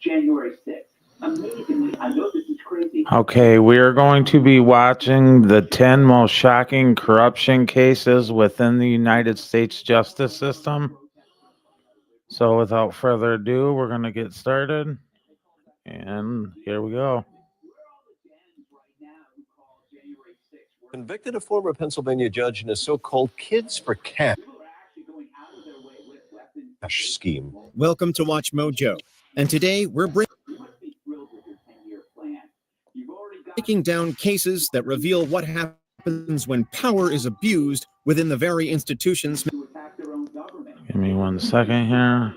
January 6th. Amazingly, I know this is crazy. Okay, we are going to be watching the 10 most shocking corruption cases within the United States justice system. So without further ado, we're going to get started. And here we go. Convicted a former Pennsylvania judge in a so-called Kids for Cash scheme. Welcome to Watch Mojo, and today we're breaking down cases that reveal what happens when power is abused within the very institutions. Give me 1 second here.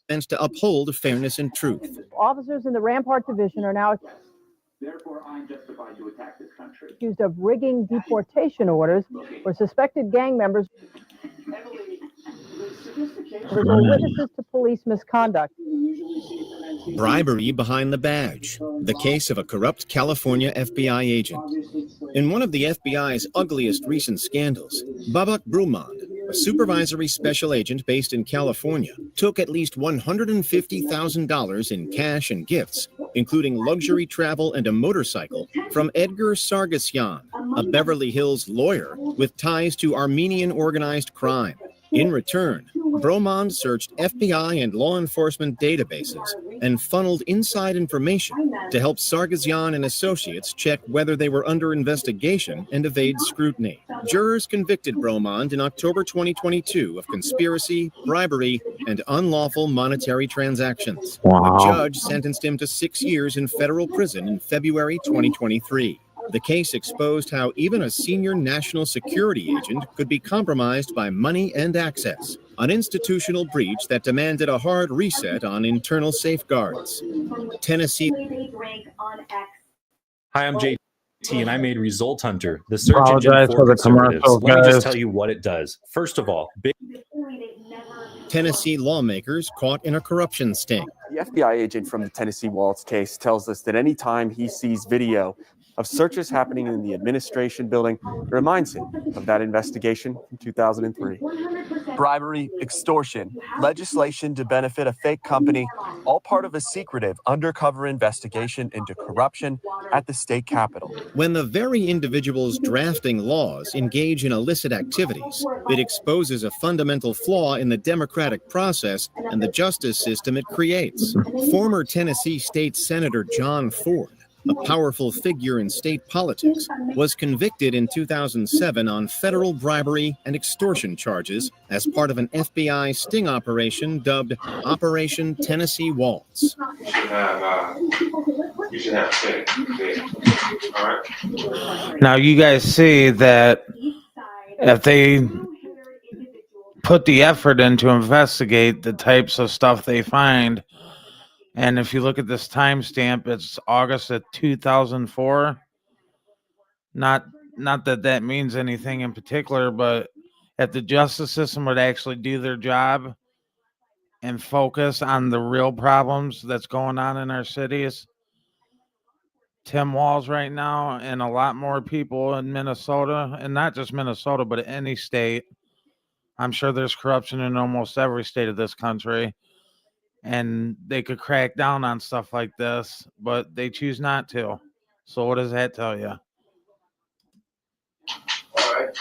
Meant to uphold fairness and truth. Officers in the Rampart Division are now accused of rigging deportation orders for suspected gang members who were witnesses to police misconduct. Bribery behind the badge, the case of a corrupt California FBI agent. In one of the FBI's ugliest recent scandals, Babak Brumand, a supervisory special agent based in California, took at least $150,000 in cash and gifts, including luxury travel and a motorcycle, from Edgar Sargsyan, a Beverly Hills lawyer with ties to Armenian organized crime. In return, Bromond searched FBI and law enforcement databases and funneled inside information to help Sargsyan and associates check whether they were under investigation and evade scrutiny. Jurors convicted Bromond in October 2022 of conspiracy, bribery, and unlawful monetary transactions. Wow. A judge sentenced him to 6 years in federal prison in February 2023. The case exposed how even a senior national security agent could be compromised by money and access, an institutional breach that demanded a hard reset on internal safeguards. Tennessee. Hi, I'm JT, and I made Result Hunter, the search engine Apologize for for the conservatives. commercial, Let me just guys. tell you what it does. First of all, big Tennessee lawmakers caught in a corruption sting. The FBI agent from the Tennessee Waltz case tells us that anytime he sees video of searches happening in the administration building, it reminds him of that investigation from 2003. Bribery, extortion, legislation to benefit a fake company, all part of a secretive undercover investigation into corruption at the state capitol. When the very individuals drafting laws engage in illicit activities, it exposes a fundamental flaw in the democratic process and the justice system it creates. Former Tennessee State Senator John Ford, a powerful figure in state politics, was convicted in 2007 on federal bribery and extortion charges as part of an FBI sting operation dubbed Operation Tennessee Waltz. You should have sting. All right. Now you guys see that if they put the effort in to investigate the types of stuff they find, and if you look at this timestamp, it's August of 2004. Not that means anything in particular, but if the justice system would actually do their job and focus on the real problems that's going on in our cities, Tim Walz right now and a lot more people in Minnesota, and not just Minnesota, but any state. I'm sure there's corruption in almost every state of this country. And they could crack down on stuff like this, but they choose not to. So what does that tell you? All right.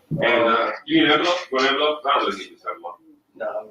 And you need an envelope? You want an envelope? I don't really need this envelope. No.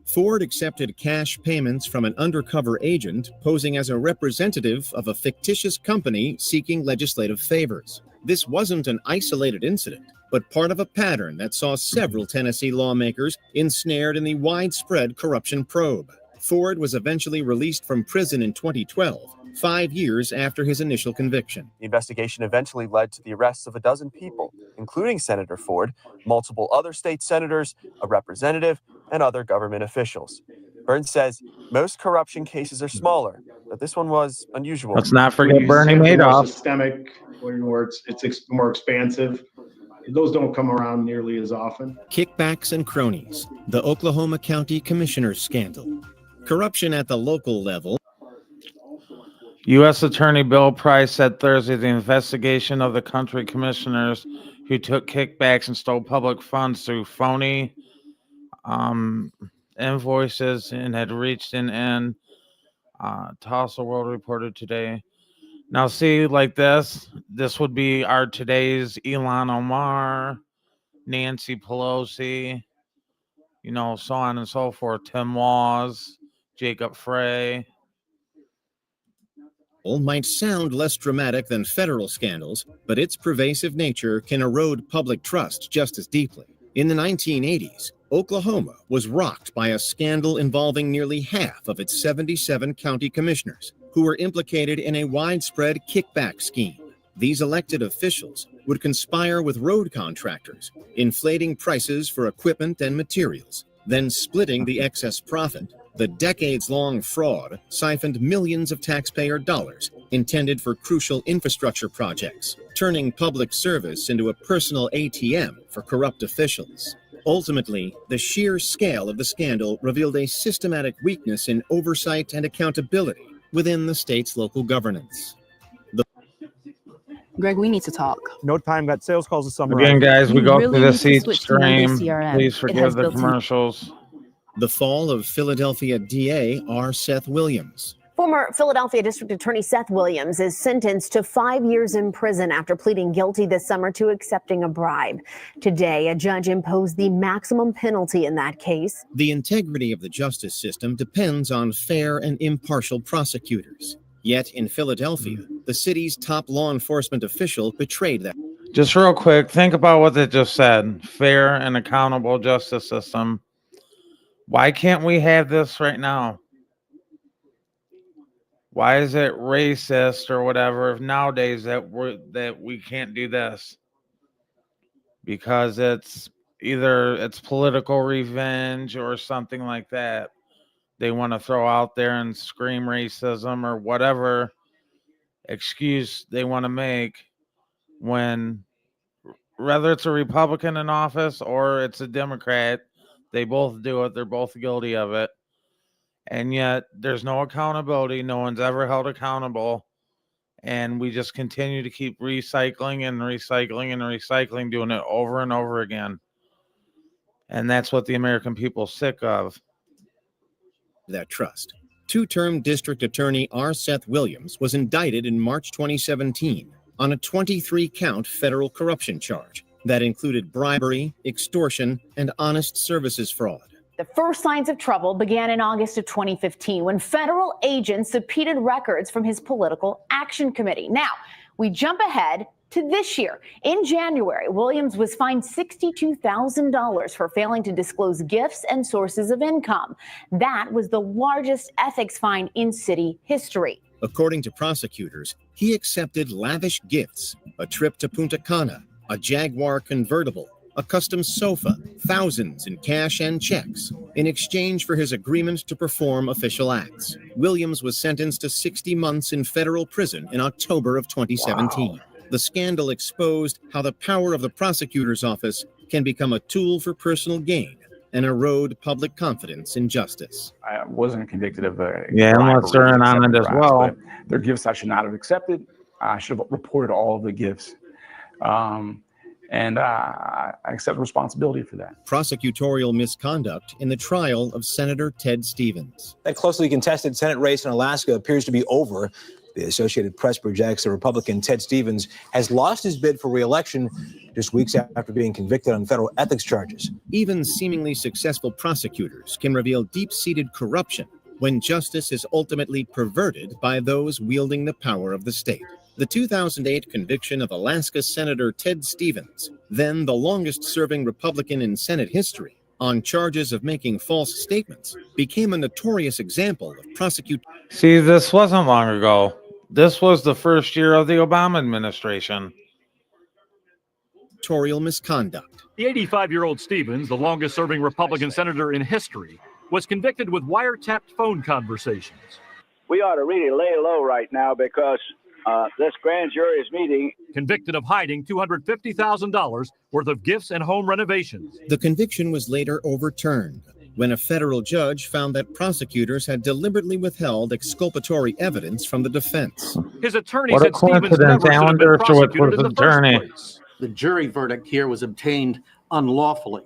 Ford accepted cash payments from an undercover agent posing as a representative of a fictitious company seeking legislative favors. This wasn't an isolated incident, but part of a pattern that saw several Tennessee lawmakers ensnared in the widespread corruption probe. Ford was eventually released from prison in 2012, 5 years after his initial conviction. The investigation eventually led to the arrests of a dozen people, including Senator Ford, multiple other state senators, a representative, and other government officials. Burns says most corruption cases are smaller, but this one was unusual. Let's not forget Bernie Madoff. Systemic, where it's more expansive. Those don't come around nearly as often. Kickbacks and cronies, the Oklahoma County Commissioner's scandal. Corruption at the local level. U.S. Attorney Bill Price said Thursday the investigation of the county commissioners who took kickbacks and stole public funds through phony invoices and had reached an end. Tulsa World reported today. Now, see, like this would be our today's Elon Omar, Nancy Pelosi, you know, so on and so forth. Tim Walz, Jacob Frey. Might sound less dramatic than federal scandals, but its pervasive nature can erode public trust just as deeply. In the 1980s, Oklahoma was rocked by a scandal involving nearly half of its 77 county commissioners, who were implicated in a widespread kickback scheme. These elected officials would conspire with road contractors, inflating prices for equipment and materials, then splitting the excess profit. The decades-long fraud siphoned millions of taxpayer dollars intended for crucial infrastructure projects, turning public service into a personal ATM for corrupt officials. Ultimately, the sheer scale of the scandal revealed a systematic weakness in oversight and accountability within the state's local governance. Greg, we need to talk. No time, got sales calls to summarize. Again, guys, we You go really through need this to each switch to Monday stream. CRM. Please It forgive has the built-in- commercials. The fall of Philadelphia DA R. Seth Williams. Former Philadelphia District Attorney Seth Williams is sentenced to 5 years in prison after pleading guilty this summer to accepting a bribe. Today, a judge imposed the maximum penalty in that case. The integrity of the justice system depends on fair and impartial prosecutors. Yet in Philadelphia, the city's top law enforcement official betrayed that. Just real quick, think about what they just said. Fair and accountable justice system. Why can't we have this right now? Why is it racist or whatever nowadays that we can't do this? Because it's either it's political revenge or something like that. They want to throw out there and scream racism or whatever excuse they want to make when whether it's a Republican in office or it's a Democrat, they both do it. They're both guilty of it. And yet there's no accountability. No one's ever held accountable. And we just continue to keep recycling and recycling and recycling, doing it over and over again. And that's what the American people are sick of. That trust. Two-term District Attorney R. Seth Williams was indicted in March 2017 on a 23-count federal corruption charge that included bribery, extortion, and honest services fraud. The first signs of trouble began in August of 2015 when federal agents subpoenaed records from his political action committee. Now, we jump ahead to this year. In January, Williams was fined $62,000 for failing to disclose gifts and sources of income. That was the largest ethics fine in city history. According to prosecutors, he accepted lavish gifts, a trip to Punta Cana, a Jaguar convertible, a custom sofa, thousands in cash and checks, in exchange for his agreement to perform official acts. Williams was sentenced to 60 months in federal prison in October of 2017. Wow. The scandal exposed how the power of the prosecutor's office can become a tool for personal gain and erode public confidence in justice. I wasn't convicted of a unless they're in on it as well. Their gifts I should not have accepted. I should have reported all of the gifts. And I accept responsibility for that. Prosecutorial misconduct in the trial of Senator Ted Stevens. That closely contested Senate race in Alaska appears to be over. The Associated Press projects that Republican Ted Stevens has lost his bid for re-election just weeks after being convicted on federal ethics charges. Even seemingly successful prosecutors can reveal deep-seated corruption when justice is ultimately perverted by those wielding the power of the state. The 2008 conviction of Alaska Senator Ted Stevens, then the longest-serving Republican in Senate history, on charges of making false statements, became a notorious example of prosecutorial. See, this wasn't long ago. This was the first year of the Obama administration. Misconduct. The 85-year-old Stevens, the longest-serving Republican senator in history, was convicted with wiretapped phone conversations. We ought to really lay low right now because this grand jury is meeting. Convicted of hiding $250,000 worth of gifts and home renovations. The conviction was later overturned when a federal judge found that prosecutors had deliberately withheld exculpatory evidence from the defense. His attorney What said a Stevens coincidence. never should have Alan been Dershowitz prosecuted was in the attorney. first place. The jury verdict here was obtained unlawfully.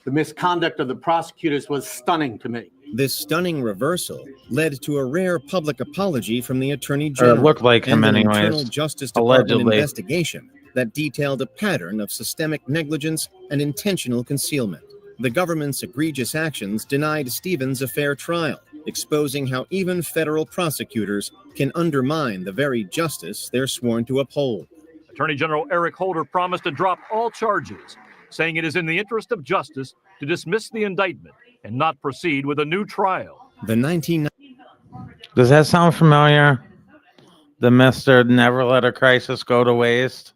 The misconduct of the prosecutors was stunning to me. This stunning reversal led to a rare public apology from the Attorney Or General it looked like him and an internal anyways. Justice Department Allegedly. investigation that detailed a pattern of systemic negligence and intentional concealment. The government's egregious actions denied Stevens a fair trial, exposing how even federal prosecutors can undermine the very justice they're sworn to uphold. Attorney General Eric Holder promised to drop all charges, saying it is in the interest of justice to dismiss the indictment and not proceed with a new trial. Does that sound familiar? The Mr. Never Let a Crisis Go to Waste.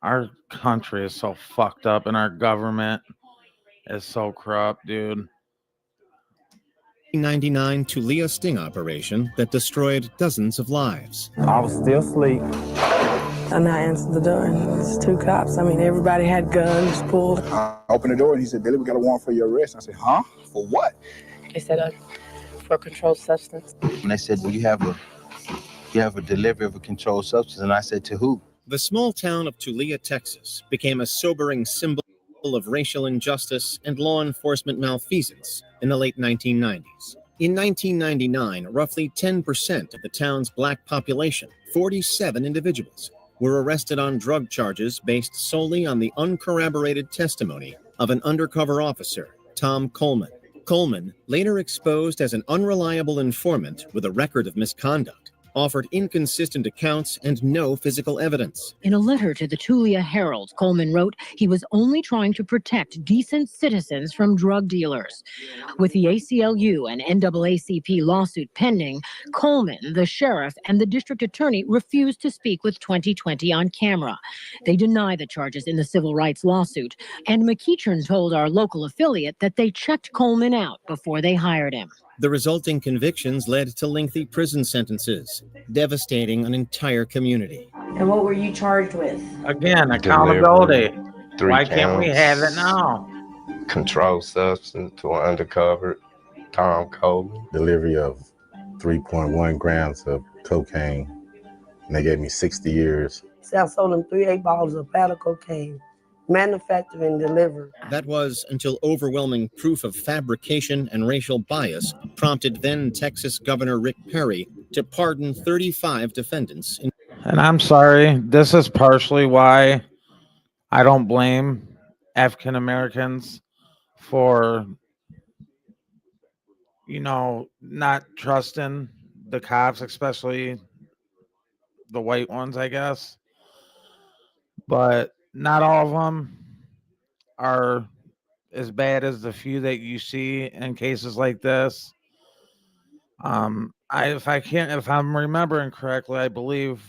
Our country is so fucked up and our government is so corrupt, dude. 1999 Tulia sting operation that destroyed dozens of lives. I was still asleep. And I answered the door, and it's two cops. I mean, everybody had guns pulled. I opened the door, and he said, "Billy, we got a warrant for your arrest." I said, "Huh? For what?" They said, for a controlled substance. And they said, "Well, you have a delivery of a controlled substance." And I said, "To who?" The small town of Tulia, Texas, became a sobering symbol of racial injustice and law enforcement malfeasance in the late 1990s. In 1999, roughly 10% of the town's black population, 47 individuals, were arrested on drug charges based solely on the uncorroborated testimony of an undercover officer, Tom Coleman. Coleman, later exposed as an unreliable informant with a record of misconduct, offered inconsistent accounts and no physical evidence. In a letter to the Tulia Herald, Coleman wrote he was only trying to protect decent citizens from drug dealers. With the ACLU and NAACP lawsuit pending, Coleman, the sheriff, and the district attorney refused to speak with 2020 on camera. They deny the charges in the civil rights lawsuit, and McEachern told our local affiliate that they checked Coleman out before they hired him. The resulting convictions led to lengthy prison sentences, devastating an entire community. And what were you charged with? Again, accountability. Delivered 3 Why can't we counts. have it now? Controlled substance to an undercover, Tom Coleman. Delivery of 3.1 grams of cocaine, and they gave me 60 years. So I sold them 3 8-balls of powder cocaine, manufactured and delivered. That was until overwhelming proof of fabrication and racial bias prompted then Texas Governor Rick Perry to pardon 35 defendants. And I'm sorry, this is partially why I don't blame African Americans for, not trusting the cops, especially the white ones, I guess. But not all of them are as bad as the few that you see in cases like this. If I'm remembering correctly, I believe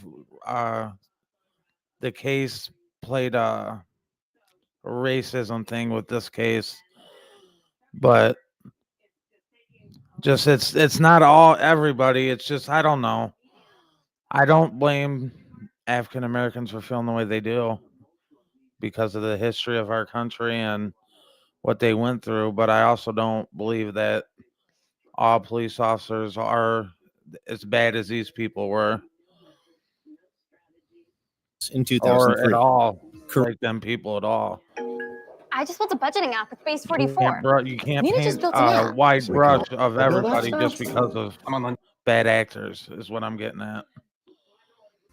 the case played a racism thing with this case, but just it's not all everybody. It's just I don't know. I don't blame African Americans for feeling the way they do because of the history of our country and what they went through, but I also don't believe that all police officers are as bad as these people were. In 2003. Or at all, like them people at all. I just built a budgeting app with Base 44. You can't Nina paint just built an a app. wide brush of build everybody that just stuff. because of bad actors, is what I'm getting at.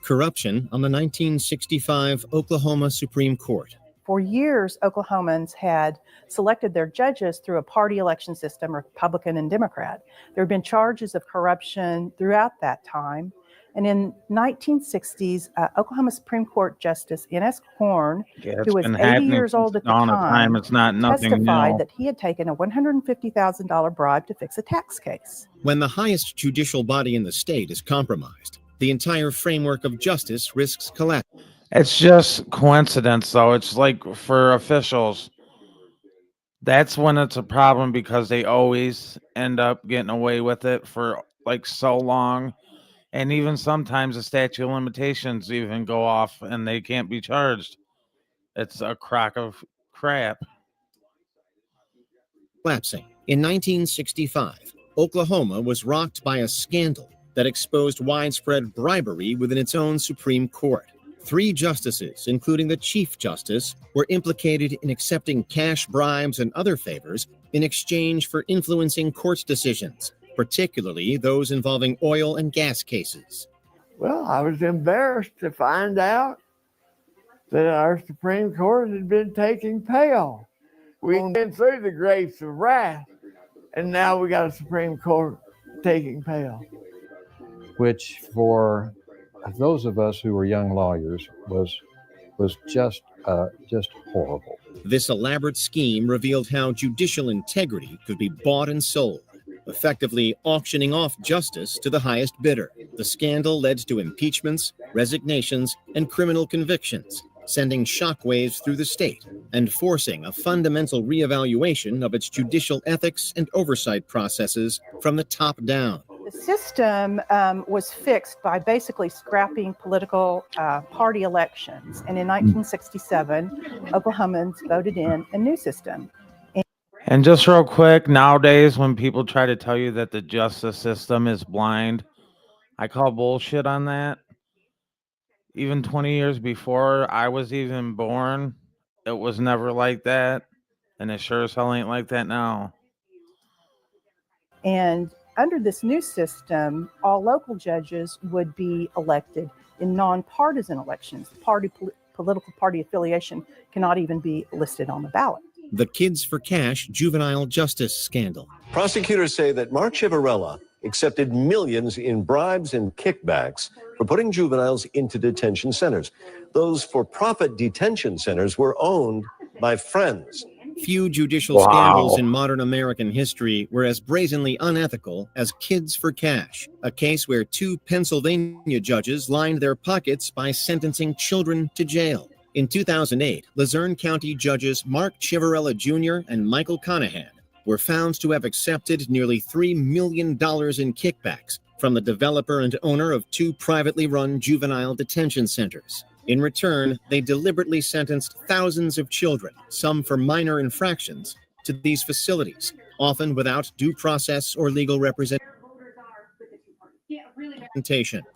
Corruption on the 1965 Oklahoma Supreme Court. For years, Oklahomans had selected their judges through a party election system, Republican and Democrat. There have been charges of corruption throughout that time. And in 1960s, Oklahoma Supreme Court Justice N.S. Horn, who was 80 years old at the time, It's not nothing testified new. that he had taken a $150,000 bribe to fix a tax case. When the highest judicial body in the state is compromised, the entire framework of justice risks collapse. It's just coincidence, though. It's like for officials, that's when it's a problem because they always end up getting away with it for like so long. And even sometimes the statute of limitations even go off and they can't be charged. It's a crock of crap. Collapsing. In 1965, Oklahoma was rocked by a scandal that exposed widespread bribery within its own Supreme Court. 3 justices, including the Chief Justice, were implicated in accepting cash bribes and other favors in exchange for influencing court decisions, particularly those involving oil and gas cases. Well, I was embarrassed to find out that our Supreme Court had been taking payoff. We've been through the grapes of wrath, and now we got a Supreme Court taking payoff. Which for those of us who were young lawyers was just horrible. This elaborate scheme revealed how judicial integrity could be bought and sold, effectively auctioning off justice to the highest bidder. The scandal led to impeachments, resignations, and criminal convictions, sending shockwaves through the state and forcing a fundamental reevaluation of its judicial ethics and oversight processes from the top down. The system was fixed by basically scrapping political party elections. And in 1967, Oklahomans voted in a new system. And just real quick, nowadays when people try to tell you that the justice system is blind, I call bullshit on that. Even 20 years before I was even born, it was never like that. And it sure as hell ain't like that now. And under this new system, all local judges would be elected in nonpartisan elections. The political party affiliation cannot even be listed on the ballot. The Kids for Cash juvenile justice scandal. Prosecutors say that Mark Ciavarella accepted millions in bribes and kickbacks for putting juveniles into detention centers. Those for-profit detention centers were owned by friends. Few judicial scandals in modern American history were as brazenly unethical as Kids for Cash, a case where 2 Pennsylvania judges lined their pockets by sentencing children to jail. In 2008, Luzerne County judges Mark Ciavarella Jr. and Michael Conahan were found to have accepted nearly $3 million in kickbacks from the developer and owner of 2 privately run juvenile detention centers. In return, they deliberately sentenced thousands of children, some for minor infractions, to these facilities, often without due process or legal representation.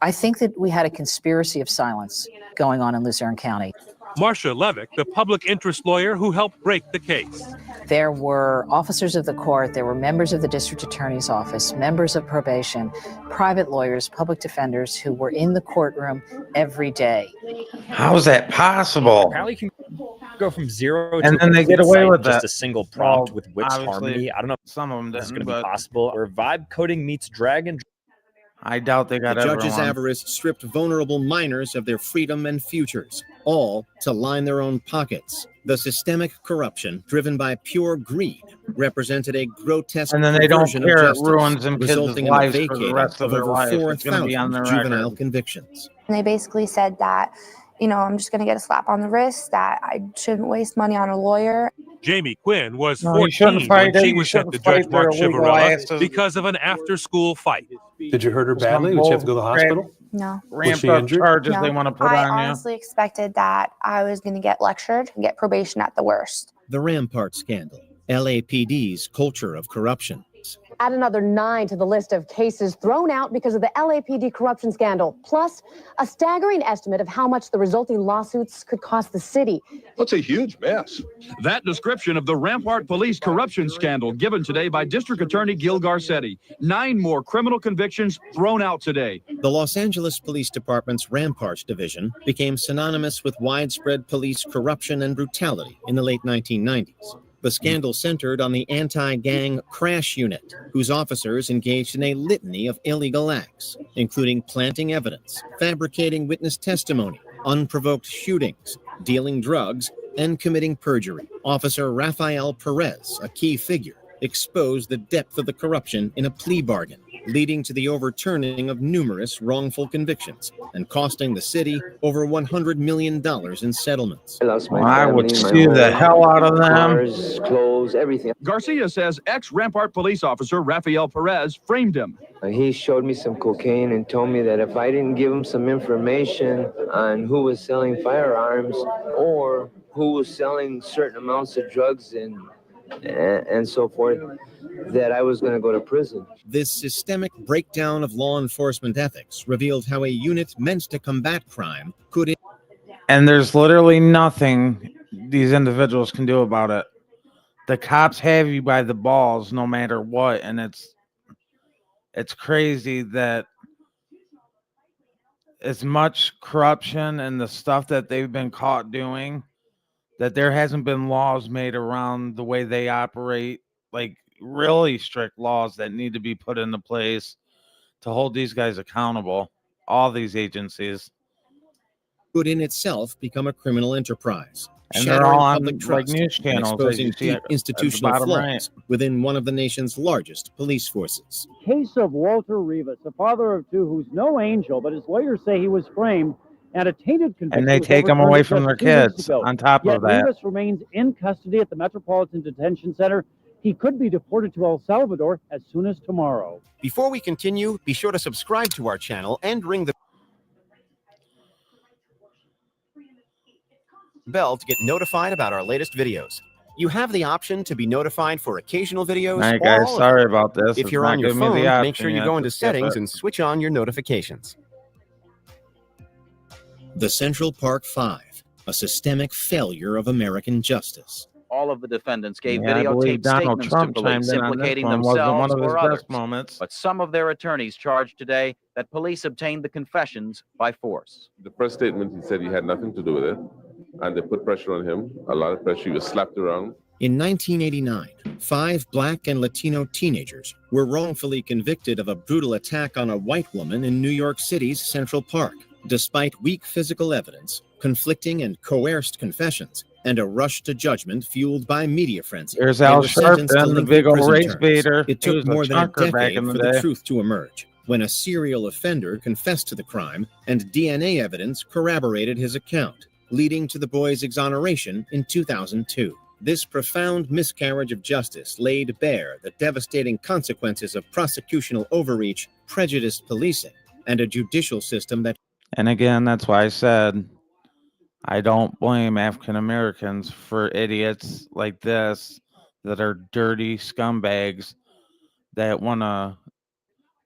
I think that we had a conspiracy of silence going on in Luzerne County. Marcia Levick, the public interest lawyer who helped break the case. There were officers of the court, there were members of the district attorney's office, members of probation, private lawyers, public defenders who were in the courtroom every day. How is that possible? Apparently you can go from 0 and to then they get away with just that. a single prompt Well, with Wix Harmony. I don't know if some of them this is didn't, going to be but possible. Or vibe coding meets drag and I doubt they got The judge's everyone. avarice stripped vulnerable minors of their freedom and futures, all to line their own pockets. The systemic corruption, driven by pure greed, represented a grotesque And then they don't perversion of care. It justice, ruins them kids' resulting in the lives for the vacating rest of their over life. It's gonna be on 4,000 their juvenile record. convictions. And they basically said that, I'm just going to get a slap on the wrist, that I shouldn't waste money on a lawyer. Jamie Quinn was No, you shouldn't 14 fight when it. she You was sent to shouldn't fight Judge Mark their illegal Ciavarella asses. because of an after-school fight. Did you hurt her badly? Did she have to go to the hospital? No. Was she injured? Charges No. they want to put I on you. honestly expected that I was going to get lectured and get probation at the worst. The Rampart scandal, LAPD's culture of corruption. Add another 9 to the list of cases thrown out because of the LAPD corruption scandal, plus a staggering estimate of how much the resulting lawsuits could cost the city. That's a huge mess. That description of the Rampart police corruption scandal given today by District Attorney Gil Garcetti. 9 more criminal convictions thrown out today. The Los Angeles Police Department's Rampart Division became synonymous with widespread police corruption and brutality in the late 1990s. The scandal centered on the anti-gang crash unit, whose officers engaged in a litany of illegal acts, including planting evidence, fabricating witness testimony, unprovoked shootings, dealing drugs, and committing perjury. Officer Rafael Perez, a key figure, exposed the depth of the corruption in a plea bargain, leading to the overturning of numerous wrongful convictions and costing the city over $100 million in settlements. I would sue the hell out of them. Cars, clothes, everything. Garcia says ex-Rampart police officer Rafael Perez framed him. He showed me some cocaine and told me that if I didn't give him some information on who was selling firearms or who was selling certain amounts of drugs and so forth, that I was going to go to prison. This systemic breakdown of law enforcement ethics revealed how a unit meant to combat crime could And there's literally nothing these individuals can do about it. The cops have you by the balls no matter what, and it's crazy that as much corruption and the stuff that they've been caught doing, that there hasn't been laws made around the way they operate, like really strict laws that need to be put into place to hold these guys accountable, all these agencies. Could in itself become a criminal enterprise, And they're shattering all on public like trust news and channels, as you exposing see deep at the institutional bottom flaws right. within one of the nation's largest police forces. Case of Walter Rivas, a father of two who's no angel, but his lawyers say he was framed and a tainted conviction. And they was take them overturned away just from their 2 weeks kids ago. on top Yet of that. Rivas remains in custody at the Metropolitan Detention Center. He could be deported to El Salvador as soon as tomorrow. Before we continue, be sure to subscribe to our channel and ring the bell to get notified about our latest videos. You have the option to be notified for occasional videos All right, or guys, all of sorry them. about this. If It's you're not on your giving me the phone, make option sure you yet go to into skip settings it. and switch on your notifications. The Central Park Five, a systemic failure of American justice. All of the defendants gave Yeah, I believe videotaped Donald statements Trump to police chimed in on this implicating one. Wasn't one themselves of his or others. best moments. But some of their attorneys charged today that police obtained the confessions by force. The first statement, he said he had nothing to do with it, and they put pressure on him, a lot of pressure. He was slapped around. In 1989, 5 Black and Latino teenagers were wrongfully convicted of a brutal attack on a white woman in New York City's Central Park, despite weak physical evidence, conflicting and coerced confessions, and a rush to judgment fueled by media frenzy. There's They Al were sentenced to Sharpton, the lengthy big old prison race terms. baiter. It He was took a more than a chunker back decade in the for the day. truth to emerge, when a serial offender confessed to the crime and DNA evidence corroborated his account, leading to the boy's exoneration in 2002. This profound miscarriage of justice laid bare the devastating consequences of prosecutional overreach, prejudiced policing, and a judicial system that... And again, that's why I said I don't blame African Americans for idiots like this that are dirty scumbags that want to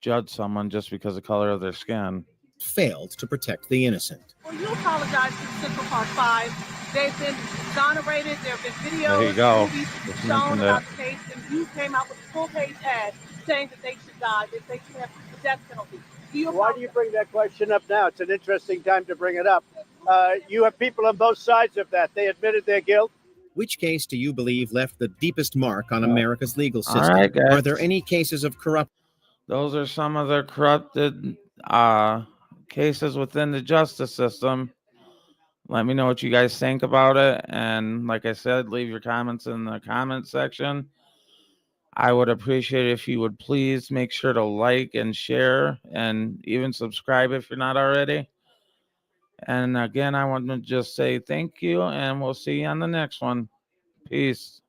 judge someone just because of the color of their skin. failed to protect the innocent. Well, you apologize to Central Park 5. They've been exonerated. There have been videos, There you go. movies Just shown mentioned about it. the case, and you came out with a full-page ad saying that they should die, that they should have the death penalty. Why do you bring that question up now? It's an interesting time to bring it up. You have people on both sides of that. They admitted their guilt. Which case do you believe left the deepest mark on America's legal All system? right, guys. Are there any cases of corruption? Those are some of the corrupted cases within the justice system. Let me know what you guys think about it. And like I said, leave your comments in the comment section. I would appreciate it if you would please make sure to like and share and even subscribe if you're not already. And again, I want to just say thank you, and we'll see you on the next one. Peace.